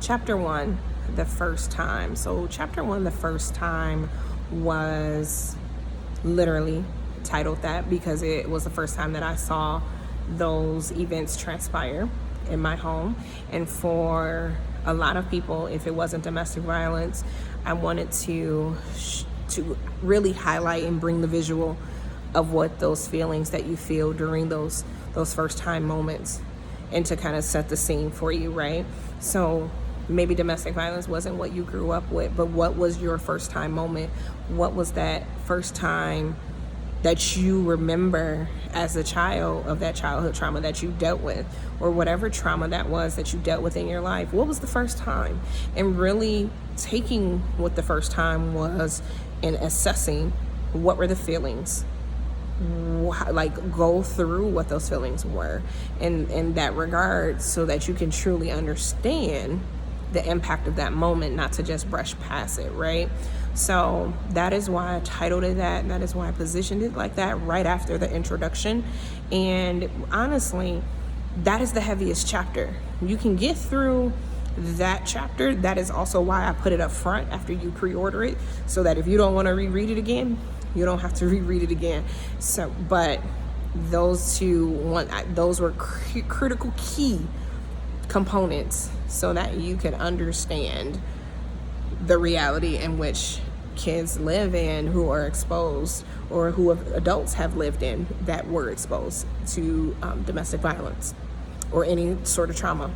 chapter 1, the first time. So chapter 1, the first time, was literally titled that because it was the first time that I saw those events transpire in my home. And for a lot of people, if it wasn't domestic violence, I wanted to really highlight and bring the visual of what those feelings that you feel during those first time moments, and to kind of set the scene for you, right? So maybe domestic violence wasn't what you grew up with, but what was your first time moment? What was that first time that you remember as a child of that childhood trauma that you dealt with, or whatever trauma that was that you dealt with in your life? What was the first time? And really taking what the first time was and assessing what were the feelings, like go through what those feelings were in that regard, so that you can truly understand the impact of that moment, not to just brush past it, right? So that is why I titled it that, and that is why I positioned it like that right after the introduction. And honestly, that is the heaviest chapter. You can get through that chapter. That is also why I put it up front after you pre-order it, so that if you don't want to reread it again, you don't have to reread it again. So, but those were critical key components so that you could understand the reality in which kids live in who are exposed, or who adults have lived in that were exposed to domestic violence or any sort of trauma.